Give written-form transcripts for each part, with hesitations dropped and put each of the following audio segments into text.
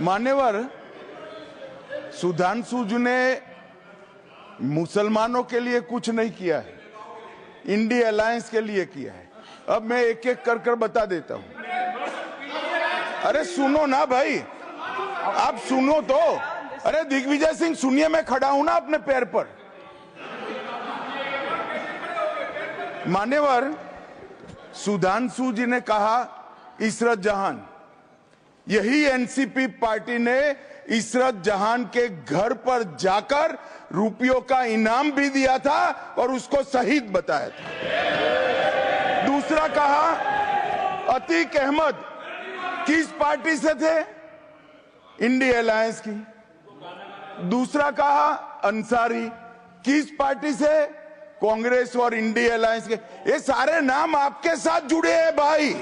मान्यवर, सुधांशु जी ने मुसलमानों के लिए कुछ नहीं किया है, इंडिया अलायंस के लिए किया है। अब मैं एक एक कर बता देता हूं। अरे सुनो ना भाई, आप सुनो तो। अरे दिग्विजय सिंह सुनिए, मैं खड़ा हूं ना अपने पैर पर। मान्यवर, सुधांशु जी ने कहा इशरत जहां, यही एनसीपी पार्टी ने इशरत जहां के घर पर जाकर रुपयों का इनाम भी दिया था और उसको शहीद बताया था। दूसरा कहा अतीक अहमद किस पार्टी से थे? इंडिया अलायंस की। दूसरा कहा अंसारी किस पार्टी से? कांग्रेस और इंडिया अलायंस के। ये सारे नाम आपके साथ जुड़े हैं भाई।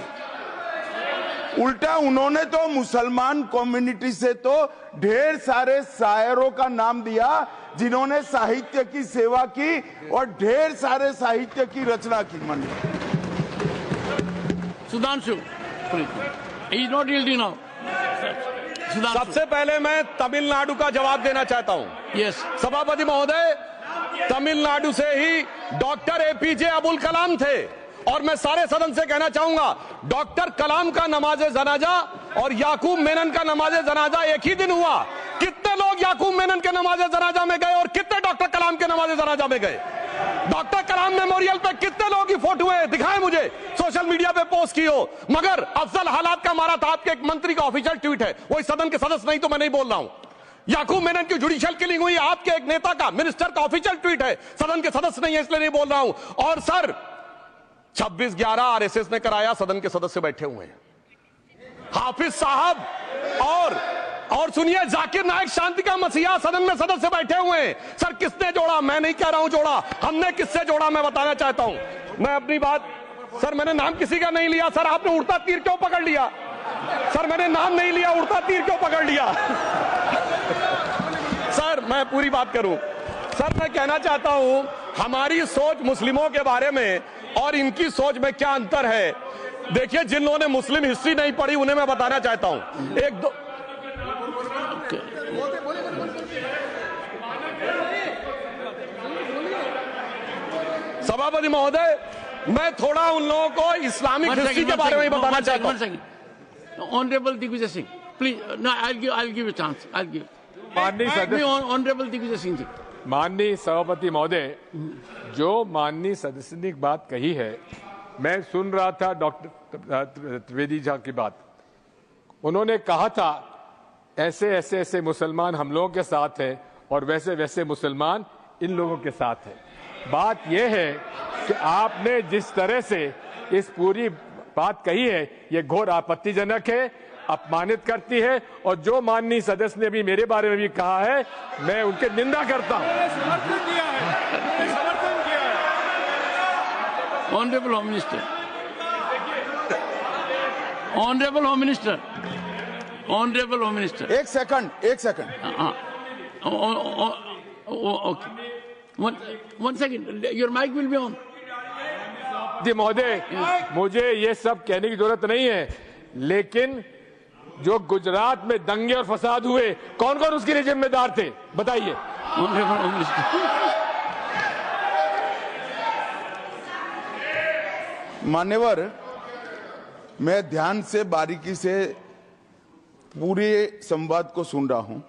उल्टा उन्होंने तो मुसलमान कम्युनिटी से तो ढेर सारे शायरों का नाम दिया जिन्होंने साहित्य की सेवा की और ढेर सारे साहित्य की रचना की। मन Sudhanshu is not yielding now. सबसे पहले मैं तमिलनाडु का जवाब देना चाहता हूं। यस सभापति महोदय, तमिलनाडु से ही डॉक्टर एपीजे अब्दुल कलाम थे और मैं सारे सदन से कहना चाहूंगा, डॉक्टर कलाम का नमाजे जनाजा और याकूब मेनन का नमाजे जनाजा एक ही दिन हुआ। कितने लोग याकूब मेनन के नमाजे जनाजा में गए और कितने डॉक्टर कलाम के नमाजे जनाजा में गए? डॉक्टर कलाम मेमोरियल पे कितने लोगों की फोटो है, दिखाएं मुझे, सोशल मीडिया पे पोस्ट की हो। मगर अफजल हालात का मारा था, आपके एक मंत्री का ऑफिशियल ट्वीट है, वो इस सदन के सदस्य नहीं तो मैं नहीं बोल रहा हूं। याकूब मेनन की जुडिशियल किलिंग हुई, आपके एक नेता का, मिनिस्टर का ऑफिशियल ट्वीट है, सदन के सदस्य नहीं है इसलिए नहीं बोल रहा हूं। और सर 26/11 आरएसएस ने कराया, सदन के सदस्य बैठे हुए हैं। हाफिज साहब और सुनिए, जाकिर नायक शांति का मसीहा सदन में सदस्य बैठे हुए हैं। सर किसने जोड़ा? मैं नहीं कह रहा हूं जोड़ा, हमने किससे जोड़ा मैं बताना चाहता हूं। मैं अपनी बात, सर मैंने नाम किसी का नहीं लिया। सर आपने उड़ता तीर क्यों पकड़ लिया? सर मैंने नाम नहीं लिया, उड़ता तीर क्यों पकड़ लिया? सर मैं पूरी बात करूं। सर मैं कहना चाहता हूं, हमारी सोच मुस्लिमों के बारे में और इनकी सोच में क्या अंतर है। देखिए, जिन लोगों ने मुस्लिम हिस्ट्री नहीं पढ़ी उन्हें मैं बताना चाहता हूं। एक दो सभापति महोदय, मैं थोड़ा उन लोगों को इस्लामिक हिस्ट्री के बारे में बताना चाहता हूं। Honourable Digvijaya Singh please, no I give a chance, I give. माननीय सदस्य, ऑनरेबल दिग्विजय सिंह जी। माननीय सभापति महोदय, जो माननीय सदस्य ने बात कही है, मैं सुन रहा था डॉक्टर त्रिवेदी जी की बात। उन्होंने कहा था ऐसे ऐसे ऐसे मुसलमान हम लोगों के साथ हैं और वैसे वैसे मुसलमान इन लोगों के साथ हैं। बात यह है कि आपने जिस तरह से इस पूरी बात कही है, ये घोर आपत्तिजनक है, अपमानित करती है। और जो माननीय सदस्य ने भी मेरे बारे में भी कहा है, मैं उनकी निंदा करता हूं। Honourable home minister, honourable home minister, honourable home minister, एक second. Okay, one second, your mic will be on. जी महोदय, मुझे ये सब कहने की जरूरत नहीं है, लेकिन जो गुजरात में दंगे और फसाद हुए, कौन कौन उसके लिए जिम्मेदार थे बताइए। Honourable home minister. मान्यवर, मैं ध्यान से बारीकी से पूरे संवाद को सुन रहा हूं।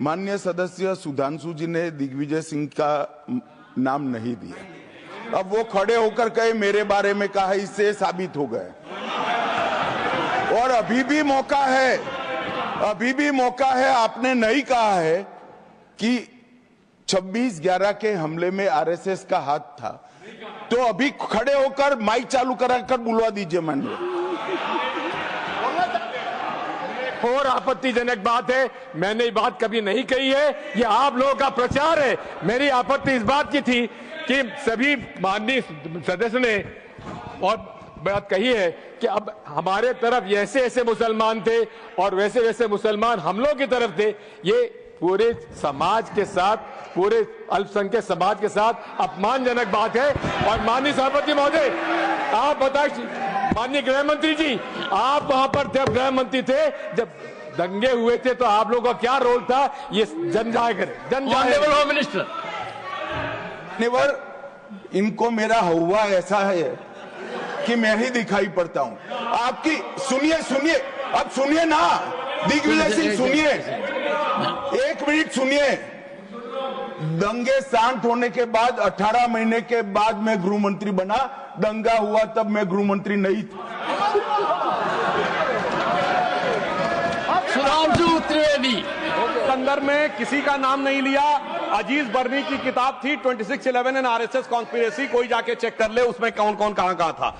माननीय सदस्य सुधांशु जी ने दिग्विजय सिंह का नाम नहीं दिया। अब वो खड़े होकर कहे मेरे बारे में कहा, इससे साबित हो गए। और अभी भी मौका है, आपने नहीं कहा है कि 26/11 के हमले में आरएसएस का हाथ था, तो अभी खड़े होकर माइक चालू कराकर बुलवा दीजिए। माननीय, और आपत्तिजनक बात है, मैंने ये बात कभी नहीं कही है, ये आप लोगों का प्रचार है। मेरी आपत्ति इस बात की थी कि सभी माननीय सदस्य ने और बात कही है कि अब हमारे तरफ ऐसे ऐसे मुसलमान थे और वैसे वैसे मुसलमान हम लोग की तरफ थे। ये पूरे समाज के साथ, पूरे अल्पसंख्यक समाज के साथ अपमानजनक बात है। और माननीय सभापति महोदय, आप बताइए, माननीय गृह मंत्री जी, आप वहां पर थे, गृह मंत्री थे, दंगे हुए थे तो आप लोगों का क्या रोल था, ये जन जाए करे, जन जाए। Honourable home minister. नेवर इनको मेरा हवा ऐसा है कि मैं ही दिखाई पड़ता हूं। आपकी सुनिए सुनिए, अब सुनिए ना दिग्विजय सिंह, सुनिए 1 मिनट सुनिए। दंगे शांत होने के बाद 18 महीने के बाद मैं गृह मंत्री बना, दंगा हुआ तब मैं गृह मंत्री नहीं था। सुधांशु त्रिवेदी। संदर्भ में किसी का नाम नहीं लिया। अजीज बर्नी की किताब थी 2611 एंड आरएसएस कॉन्स्पिरेसी, कोई जाके चेक कर ले उसमें कौन कौन कहां था।